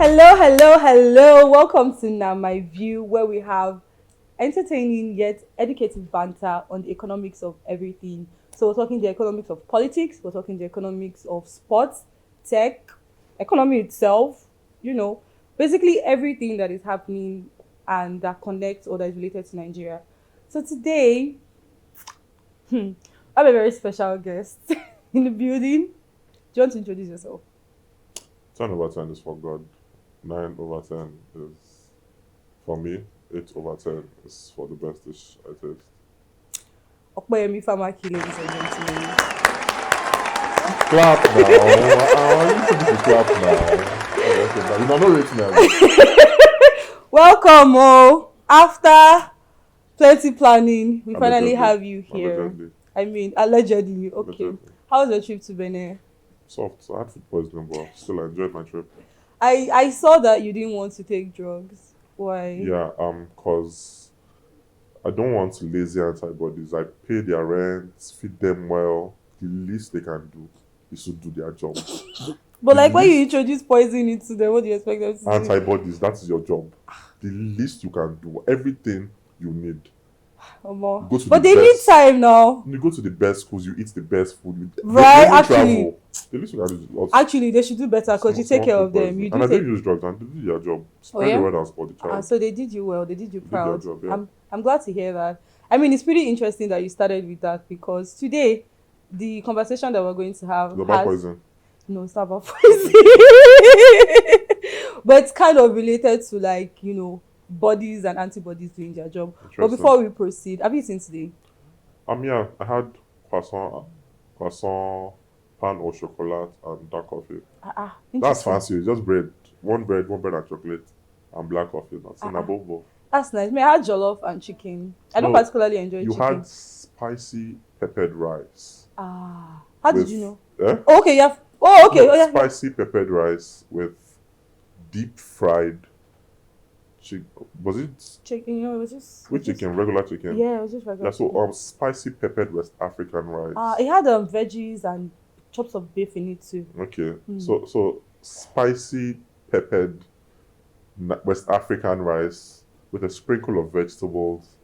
Hello. Welcome to Now My View, where we have entertaining yet educative banter on the economics of everything. So we're talking the economics of politics, we're talking the economics of sports, tech, economy itself, basically everything that is happening and that connects or that is related to Nigeria. So today, I have a very special guest in the building. Do you want to introduce yourself? 10 over 10 is for God. 9 over 10 is for me. 8 over 10 is for the best dish I taste. Opeyemi Famakin, ladies and gentlemen. Clap now. I want you to clap now. You know, not rating Welcome, after plenty planning, we finally have you here. Allegedly. I mean, allegedly. Okay. Allegedly. How was your trip to Benin? Soft. I had food poisoning, but still I enjoyed my trip. I saw that you didn't want to take drugs. Why? Yeah, cause I don't want lazy antibodies. I pay their rent, feed them well. The least they can do is to do their job. But like when you introduce poison into them, what do you expect them to do? Antibodies, that is your job. The least you can do, everything you need. But they need time now. You go to the best schools, you eat the best food. Right, actually. The least you can do is actually, they should do better because you take care of them. And I didn't use drugs and they did their job. Spread the word and support the child. So they did you well, they did you proud. Did their job, yeah. I'm glad to hear that. I mean, it's pretty interesting that you started with that because today, the conversation that we're going to have It's about poison. No, it's not about poison. But it's kind of related to bodies and antibodies doing their job. But before we proceed, have you eaten today? Yeah, I had croissant, pan au chocolat, and dark coffee. That's fancy. It's just bread. One bread and chocolate, and black coffee. That's in a bobo. That's nice. I had jollof and chicken. I don't particularly enjoy chicken. You had spicy peppered rice. How did you know? Eh? Oh, okay, yeah. Oh, okay. No, spicy peppered rice with deep fried chicken. Was it chicken? It was just which chicken? Regular chicken. Yeah, it was just regular. Yeah, so spicy peppered West African rice. It had veggies and chops of beef in it too. Okay, so spicy peppered West African rice with a sprinkle of vegetables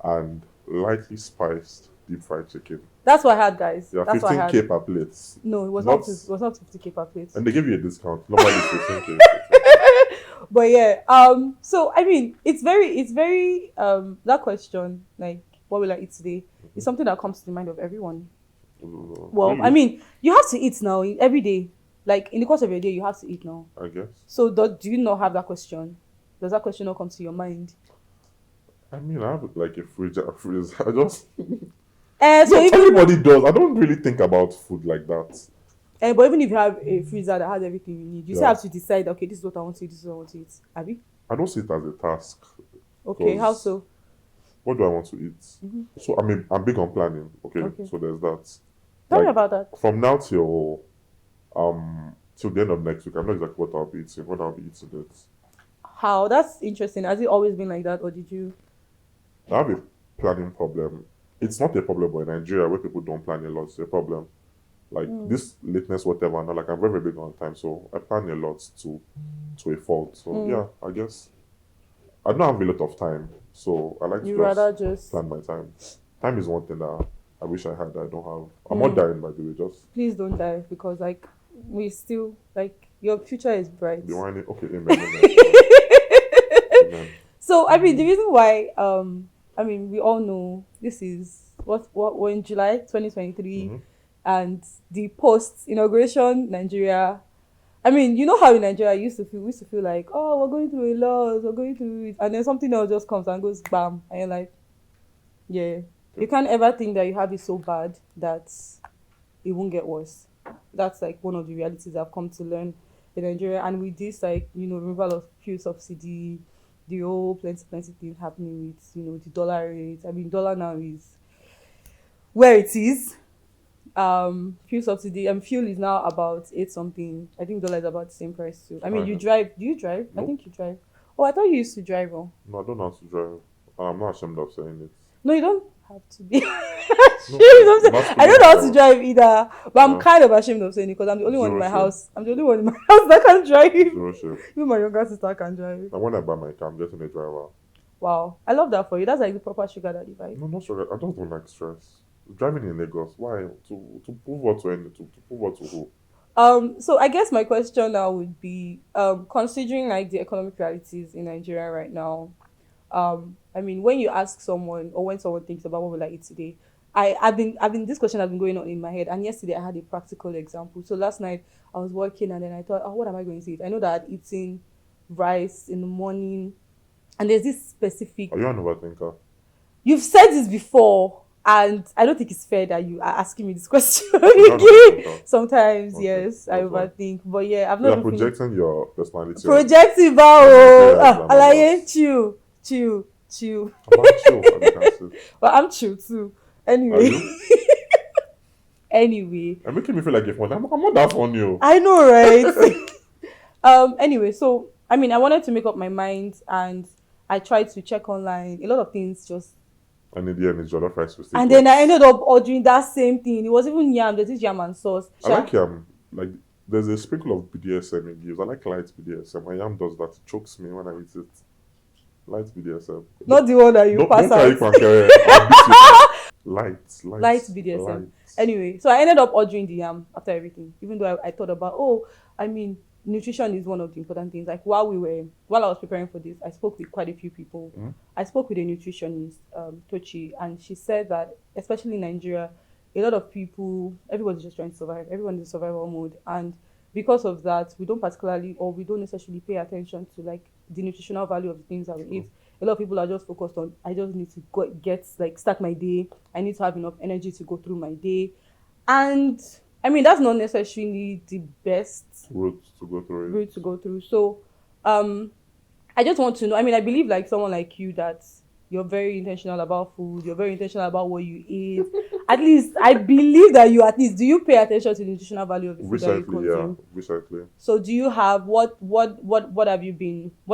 and lightly spiced deep fried chicken. That's what I had, guys. Yeah, that's 15k per plate. No, it was not 50k per plate. And they give you a discount. Normally it's 15k. But yeah, so I mean, it's very that question, like what will I eat today, is something that comes to the mind of everyone. Well, really? I mean, you have to eat now every day. Like in the course of your day, you have to eat now. I guess. So do you not have that question? Does that question not come to your mind? I mean, I have like a fridge and a freezer. I just so everybody does. I don't really think about food like that. But even if you have a freezer that has everything you need, you still have to decide, okay, this is what I want to eat, this is what I want to eat. Abi? I don't see it as a task. Okay, how so? What do I want to eat? Mm-hmm. So I'm big on planning. Okay, so there's that. Tell me about that. From now till the end of next week, I know exactly what I'll be eating it. How? That's interesting. Has it always been like that, or did you? I have a planning problem. It's not a problem, but in Nigeria, where people don't plan a lot, it's a problem. Like this lateness, whatever. Now, like I'm very, very big on time, so I plan a lot to a fault. So yeah, I guess I don't have a lot of time, so I like to just plan my time. Time is one thing that I wish I had that I don't have. I'm not dying, by the way. Just please don't die because we still your future is bright. Okay, amen. Amen. So I mean, the reason why we all know this is what we're in July 2023. And the post-inauguration Nigeria, I mean, you know how in Nigeria we used to feel like, oh, we're going through a lot, we're going through it. And then something else just comes and goes, bam. And you're like, yeah. You can't ever think that you have it so bad that it won't get worse. That's like one of the realities I've come to learn in Nigeria. And with this, removal of fuel subsidy, the whole plenty thing happening with, the dollar rate. I mean, dollar now is where it is. Fuel subsidy and fuel is now about 8 something. I think dollar is about the same price too. I mean, you drive. Do you drive? Nope. I think you drive. Oh, I thought you used to drive. No, I don't know how to drive. I'm not ashamed of saying it. No, you don't have to be No, ashamed of I don't masculine know how to power. drive either, but I'm Yeah. kind of ashamed of saying it because I'm the only one in Zero my shame. house. I'm the only one in my house that can drive. Zero shame. Even my younger sister can drive. And when I buy my car, I'm getting a driver. Wow, I love that for you. That's like the proper sugar daddy vibe. No, not sure. I just don't like stress. Driving in Lagos, why? To prove what to any, to prove what to who? So I guess my question now would be, considering like the economic realities in Nigeria right now, I mean, when you ask someone or when someone thinks about what will I eat today, I've been this question has been going on in my head, and yesterday I had a practical example. So last night I was working and then I thought, oh, what am I going to eat? I know that I'd eaten rice in the morning, and there's this specific. Are you an overthinker? You've said this before, and I don't think it's fair that you are asking me this question You're an again. overthinker. Sometimes, Okay, yes, I that's fine. overthink, but yeah, I've You not are been feeling projecting your personality. projective. Yeah, Alaye, chill. I'm not chill, as you can see. But I'm chill too. Are Anyway, you? anyway, You're making me feel like you're funny. I'm not that funny. Oh. I know, right? Anyway, so I mean, I wanted to make up my mind, and I tried to check online. A lot of things just, And in the end, it's jollof rice with and steak. then I ended up ordering that same thing. It was even yam. There's this yam and sauce. I like yam. Like, there's a sprinkle of BDSM it gives. I like light BDSM. My yam does that. It chokes me when I eat it. Light BDSM. Not the one that you Don't pass carry out. Pankere. I'll beat you. Light BDSM. Light. Anyway, so I ended up ordering the yam after everything, even though I thought about, I mean, nutrition is one of the important things. Like while I was preparing for this, I spoke with quite a few people. Mm. I spoke with a nutritionist, Tochi, and she said that especially in Nigeria, a lot of people, everybody's just trying to survive. Everyone's in survival mode, and because of that, we don't necessarily pay attention to like the nutritional value of the things that we eat. A lot of people are just focused on, I just need to start my day. I need to have enough energy to go through my day. And I mean, that's not necessarily the best Route to go through. So, I just want to know, I mean, I believe like someone like you that you're very intentional about food. You're very intentional about what you eat. At least I believe that do you pay attention to the nutritional value of the food that you consume? Recently. So do you have what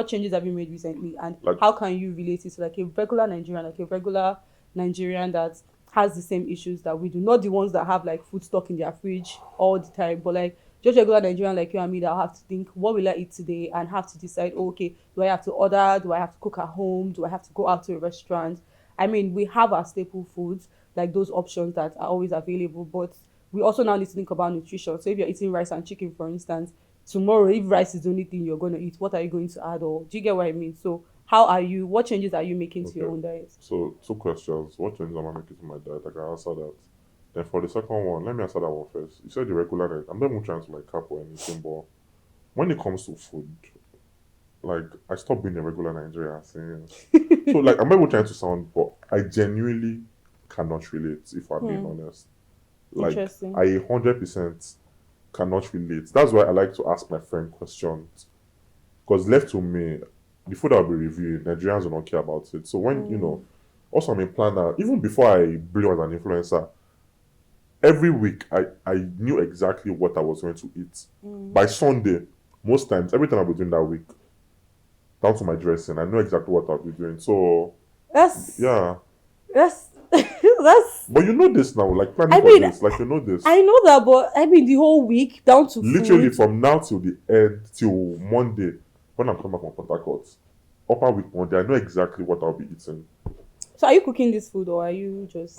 changes have you made recently, and Like, how can you relate it to like a regular Nigerian that has the same issues that we do, not the ones that have like food stock in their fridge all the time, but like just regular Nigerian like you and me that have to think, what will I eat today, and have to decide, okay, do I have to order, do I have to cook at home, do I have to go out to a restaurant? I mean, we have our staple foods, like those options that are always available, but we also now need to think about nutrition. So if you're eating rice and chicken, for instance, tomorrow, if rice is the only thing you're going to eat, what are you going to add? Or do you get what I mean? So what changes are you making to your own diet? So, 2 questions. What changes am I making to my diet? I can answer that. Then for the second one, let me answer that one first. You said the regular diet. I'm not even trying to like cap or anything, but when it comes to food, like I stopped being a regular Nigerian. So like I'm not even trying to sound, but I genuinely cannot relate if I'm being honest. Like Interesting. I 100% cannot relate. That's why I like to ask my friend questions. Because left to me, the food I'll be reviewing, Nigerians will not care about it. So when also I'm a planner, even before I blew as an influencer, every week I knew exactly what I was going to eat. By Sunday, most times, every time I'll be doing that week, down to my dressing, I know exactly what I'll be doing. So That's yeah. that's But you know this now, like planning I for mean, this, like you know this. I know that, but I mean the whole week down to Literally food. from now till the end, till Monday, when I'm coming back from Port Harcourt, upper week Monday, I know exactly what I'll be eating. So are you cooking this food, or are you just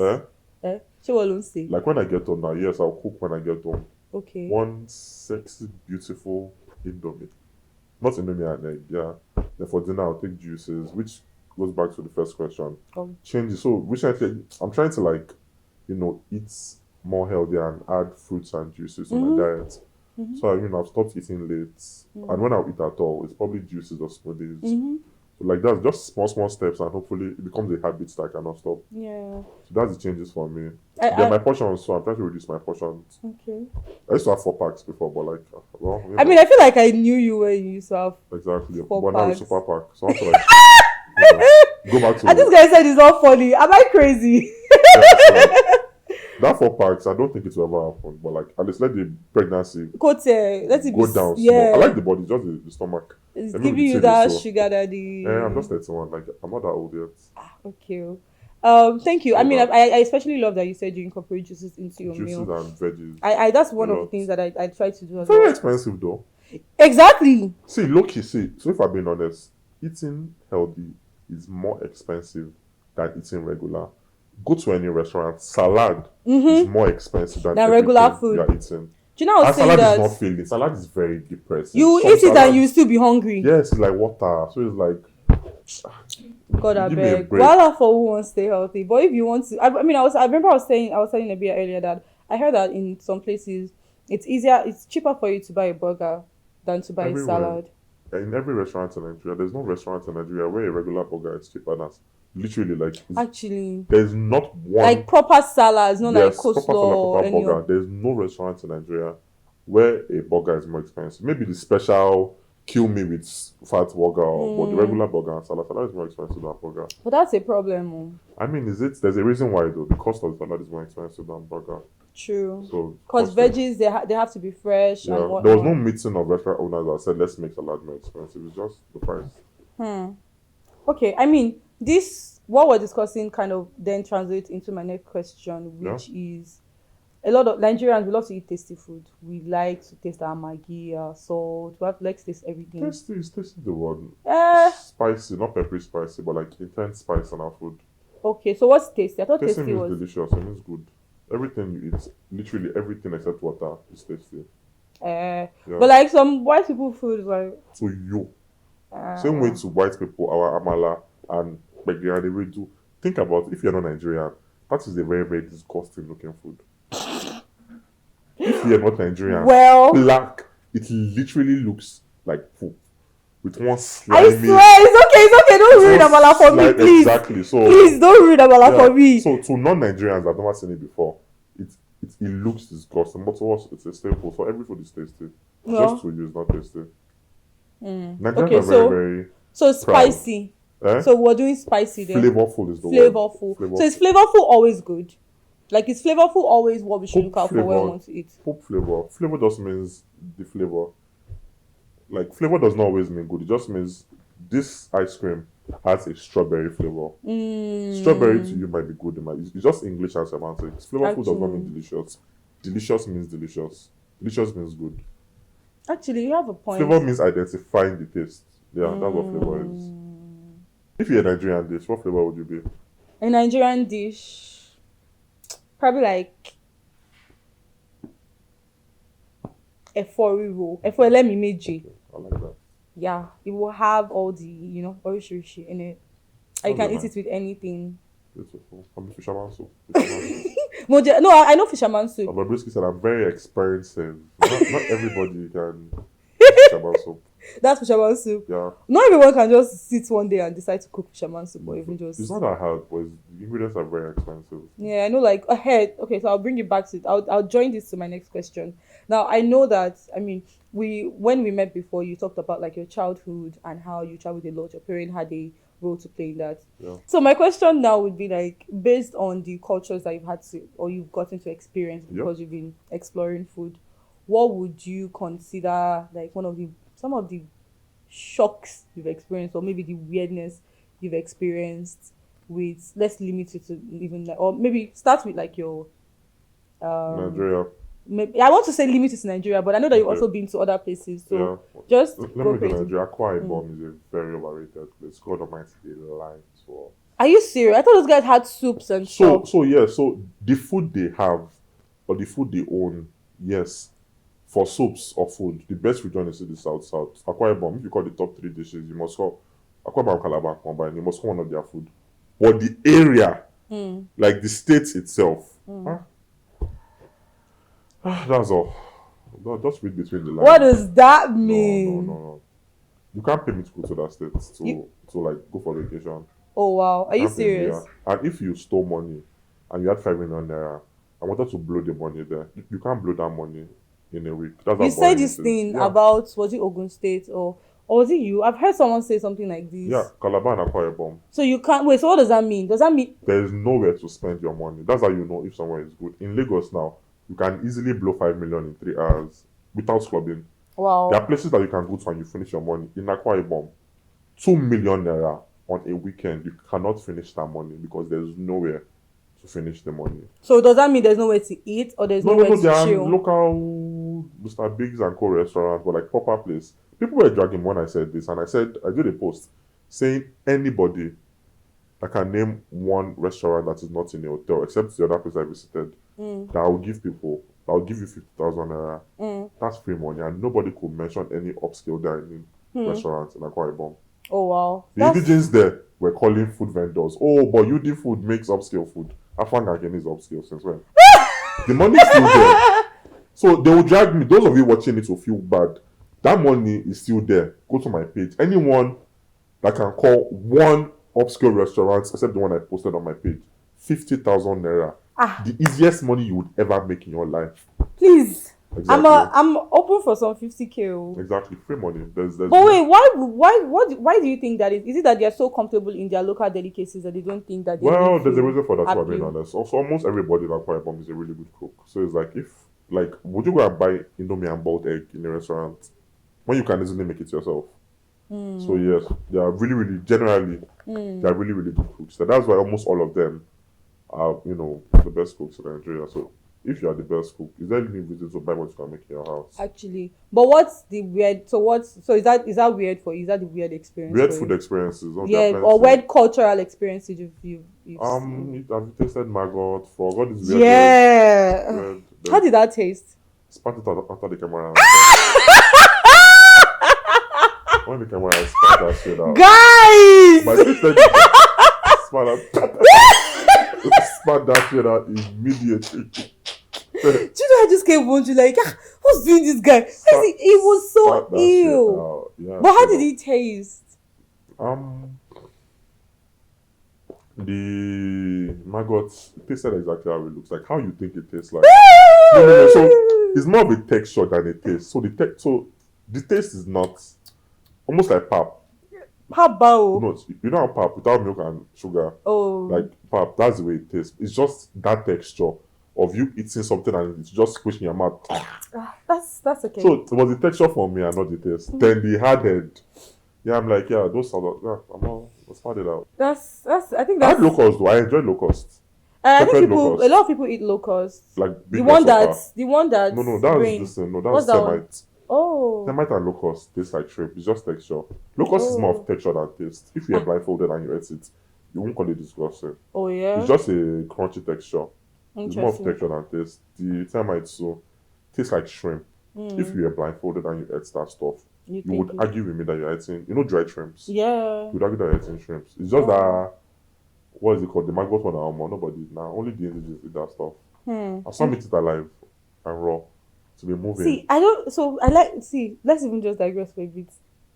She will say. Like when I get home now, yes, I'll cook when I get home. Okay. One sexy, beautiful Indomie. Not Indomie and egg, yeah. Then for dinner, I'll take juices, which goes back to the first question. Changes. So recently, I'm trying to like, eat more healthy and add fruits and juices to my diet. So I've stopped eating late, and when I eat at all, it's probably juices or smoothies. So like that's just small steps, and hopefully it becomes a habit that I cannot stop. Yeah. So that's the changes for me. Then my portions, so I'm trying to reduce my portions. Okay. I used to have 4 packs before, but like, well, I mean, I feel like I knew you when you used to have exactly. 4 But now it's packs. super pack, so I want to like go back to And this guy said it's not funny. Am I crazy? that 4 packs. I don't think it will ever happen, but like at least let the pregnancy Let it go be down. yeah. Small. I like the body, just the stomach. It's Let me giving you retain it, that so. sugar daddy. I'm just 31. Like I'm not that old yet. Okay. Thank you. I So mean, that I especially love that you said you incorporate juices into your juices meal. and veggies I that's a one of the lot. things that I try to do as Very well. expensive though. Exactly. See, low key, see. So if I'm being honest, eating healthy is more expensive than eating regular. Go to any restaurant, salad is more expensive than Than regular everything you food. are eating. Do you know I was And saying salad is that not filling. Salad is very depressing. you Some eat it and you salads, still be hungry? yes, it's like water. So it's like, God, I give me a beg. break. Voila for who wants to stay healthy. But if you want to, I mean, I remember I was telling a bit earlier that I heard that in some places it's cheaper for you to buy a burger than to buy a Everywhere, salad. in every restaurant in Nigeria, there's no restaurant in Nigeria where a regular burger is cheaper than literally like Actually, there's not one. like proper salads, not like Yes, proper coleslaw salad, or proper any burger. of. There's no restaurant in Nigeria where a burger is more expensive. Maybe the special kill me with fat burger, but the regular burger and salad is more expensive than burger. But that's a problem. Oh. I mean, is it? There's a reason why though. The cost of the salad is more expensive than burger. True. So Because costing. veggies they have to be fresh and Yeah, there was no whatnot. meeting of restaurant owners that said let's make salad more expensive. It's just the price. Okay, I mean, this what we're discussing kind of then translates into my next question, Yeah, which is a lot of Nigerians we love to eat tasty food. We like to taste our Maggi, our salt. We have like to taste everything. tasty is tasty the word. Eh, Spicy, not peppery spicy, but like intense spice in our food. okay. So what's tasty? I thought Tasty tasty means was delicious. It means good. Everything you eat, literally everything except water, is tasty. Yeah. but like some white people food is like So you, same way to white people, our amala and begriya, they will do. Think about if you're not Nigerian, that is a very very disgusting looking food. If you're not Nigerian, well. black, it literally looks like poop with one I slimy. swear, it's okay. Don't ruin one Amala for me, please. Exactly. So Please don't ruin Amala yeah. for me. So to non-Nigerians that have never seen it before, it looks disgusting. But to us, it's a staple. So every food is tasty. Yeah. Just to use, not tasty. Nigerians Okay, are very, so proud. spicy. Eh? So we're doing spicy then. Flavorful is the word. Flavorful. So is flavorful always good? Like is flavorful always what we should look out for when we want to eat? Pop flavor. Flavor just means the flavor. Like flavor does not always mean good. It just means this ice cream has a strawberry flavor. Strawberry to you might be good. It's just English and semantics. Flavorful does not mean delicious. Delicious means delicious. Delicious means good. Actually, you have a point. Flavor means identifying the taste. Yeah, that's what flavor is. If you're a Nigerian dish, what flavor would you be? A Nigerian dish, probably like efo let me meji. I like that. Yeah, it will have all the orishirishi in it. I That's can very eat it with anything. Beautiful. I'm a fisherman soup. No, I know fisherman soup. Bobrisky said I'm very expensive. Not everybody can eat fisherman soup. That's fisherman soup. Yeah. Not everyone can just sit one day and decide to cook fisherman soup or even just. It's not that hard, but the ingredients are very expensive. Yeah, I know. Like ahead. Okay, so I'll bring you back to it. I'll join this to my next question. Now I know that. I mean, when we met before, you talked about like your childhood and how you traveled a lot. Your parent had a role to play in that. Yeah. So my question now would be like, based on the cultures that you've had to or you've gotten to experience because you've been exploring food, what would you consider like some of the shocks you've experienced or maybe the weirdness you've experienced with, let's limit it to even like, or maybe start with like your Nigeria. maybe I want to say limit it to Nigeria, but I know that you've Okay. also been to other places, so Yeah. just Let go me go crazy. Nigeria. Akwa Ibom is a very overrated place. God Almighty, they lie to us. Are you serious? I thought those guys had soups and stuff. So the food they have or the food they own, yes. For soups or food, the best region is in the south. Akwa Ibom, if you call the top 3 dishes, you must call Akwa Ibom, Calabar combined. You must call one of their food. But the area, like the state itself, that's all. Just read between the lines. What does that No, mean? no. You can't pay me to go to that state to like go for vacation. Oh wow, are you Can't pay me, serious? yeah. And if you stole money and you had 5 million naira, I wanted to blow the money there. You can't blow that money in a week. That's how You said boring this it is. thing Yeah. about, was it Ogun State or was it you? I've heard someone say something like this. Yeah, Calabar and Akwa Ibom. So you can't wait. So what does that mean? Does that mean There is nowhere to spend your money. That's how you know if somewhere is good. In Lagos now, you can easily blow 5 million in 3 hours without clubbing. There wow? are places that you can go to and you finish your money. In Akwa Ibom, 2 million naira. on a weekend, you cannot finish that money because there's nowhere to finish the money. So does that mean there's nowhere to eat or there's nowhere to There are chill? local Mr. Biggs and Co restaurants, but like proper place. People were dragging when I said this, and I did a post saying anybody that can name one restaurant that is not in a hotel, except the other place I visited, that will give people, that will give you 50,000 naira. That's free money, and nobody could mention any upscale dining restaurants in Akwa Ibom. Oh wow. The indigens there were calling food vendors. Oh, but UD Food makes upscale food. Afang again is upscale since when? The money is still there. So they will drag me. Those of you watching it will feel bad. That money is still there. Go to my page. Anyone that can call one upscale restaurant, except the one I posted on my page, 50,000 naira. The easiest money you would ever make in your life. Please. Exactly. I'm open for some 50K. Exactly, free money. There's but wait, why do you think that is? Is it that they are so comfortable in their local delicacies that they don't think that they well, need there's to a reason for that, to be appeal? honest. Also, almost everybody in Akwa Ibom is a really good cook. So it's like, if, like, would you go and buy Indomie and boiled egg in a restaurant when you can easily make it yourself? So yes, they are really, really, generally, they are really, really good cooks. So that's why almost all of them are, you know, the best cooks in Nigeria. So if you are the best cook, is there any reason to buy what you can make in your house? Actually, but what's the weird? So is that weird for you? Is that the weird experience? Weird for food you? experiences. Yeah, or weird cultural experiences you've seen? Have you tasted maggot? For God is weird. Yeah. How did that taste? Spat it out after the camera. When the camera spat that shit out. Guys! My sister spat that shit out immediately. Do you know I just came wondering like, who's doing this guy? He was so ill. Yeah, but how did he taste? The maggot tasted exactly how it looks like. How you think it tastes like? No. So it's more of a texture than a taste. So the taste is not almost like pap. Pap bao. No, you know how pap without milk and sugar. Oh. Like pap, that's the way it tastes. It's just that texture of you eating something and it's just squishing your mouth. That's okay. So it was the texture for me and not the taste. Then the hard head. Yeah, I'm like, yeah, those are let's find it out. I think I that's had locusts though. I enjoy locusts. I think a lot of people eat locusts. Like the one that no, that's this thing. No, that's termite. Oh. Termite and locust taste like shrimp. It's just texture. Locust is more of texture than taste. If you're blindfolded and you eat it, you won't call it disgusting. Oh yeah. It's just a crunchy texture. It's more of Interesting. texture than taste. The termite so tastes like shrimp. If you are blindfolded and you eat that stuff, you would argue with me that you're eating, dried shrimps. Yeah. You would argue that you're eating shrimps. It's just that, what is it called? The maggot one almost nobody now. Only the indigenous eat that stuff. I saw eat it alive and raw to be moving. Let's even just digress for a bit.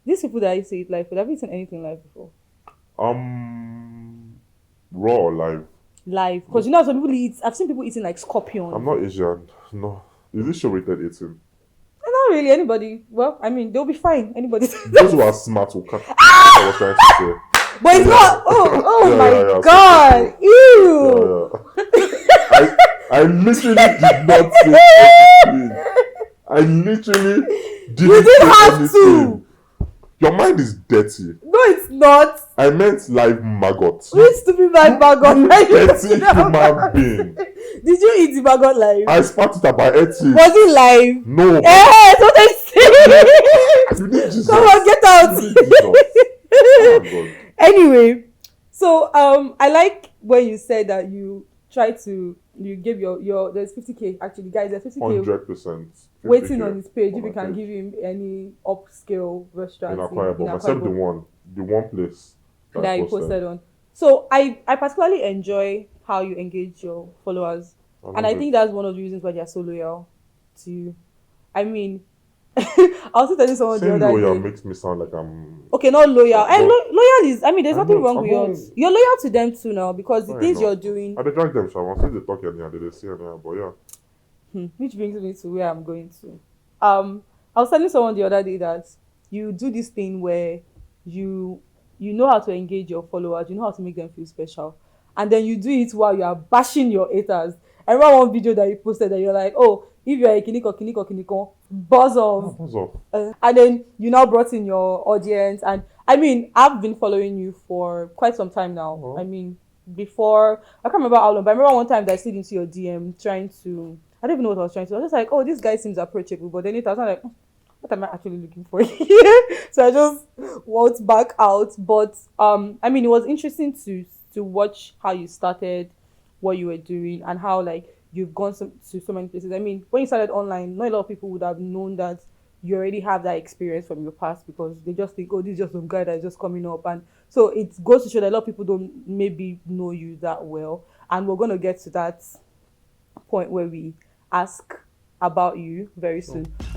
These people that I say eat live food, have you eaten anything live before? Raw or live? Live. Because you know some people eat, I've seen people eating like scorpion. I'm not Asian. No. Is this show rated 18? Not really anybody. Well, I mean, they'll be fine. Anybody. Those who are smart will catch what I was trying to say. But it's not. My God. Ew. Yeah. I literally did not say anything. I literally didn't You didn't have anything. to. Your mind is dirty. No, it's not. I meant live maggot. Which stupid man maggot? Dirty human being. Did you eat the maggot live? I spat it about 80. Was it live? No. That's what I said. You need Jesus. Come on, get out. You need Jesus. Oh my God. Anyway, so I like when you said that you give your there's 50K actually, guys. There's 50K 100%. waiting on his page if you can give him any upscale restaurant in Akwa Ibom, except the one place that I posted on. So I particularly enjoy how you engage your followers, and I think that's one of the reasons why they are so loyal to you. I mean, I was telling someone the other loyal day. makes me sound like I'm Okay, not loyal. And loyal is, I mean, there's nothing wrong with yours. yours. You're loyal to them too now because the things you're doing. I drag them, so I they talk anyhow, they see anyhow, but yeah. Which brings me to where I'm going to. I was telling someone the other day that you do this thing where you know how to engage your followers, you know how to make them feel special, and then you do it while you are bashing your haters. I remember one video that you posted that you're like, oh, if you're a kiniko, buzz off. Buzz off. And then you now brought in your audience, and I mean, I've been following you for quite some time now. I Oh, mean, before I can't remember how long, but I remember one time that I slid into your DM trying to. I don't even know what I was trying to. I was just like, oh, this guy seems approachable, but then it was like, what am I actually looking for here? So I just walked back out. But I mean, it was interesting to watch how you started, what you were doing, and how like you've gone to so many places. I mean, when you started online, not a lot of people would have known that you already have that experience from your past because they just think, oh, this is just some guy that's just coming up. And so it goes to show that a lot of people don't maybe know you that well. And we're going to get to that point where we ask about you very sure. soon.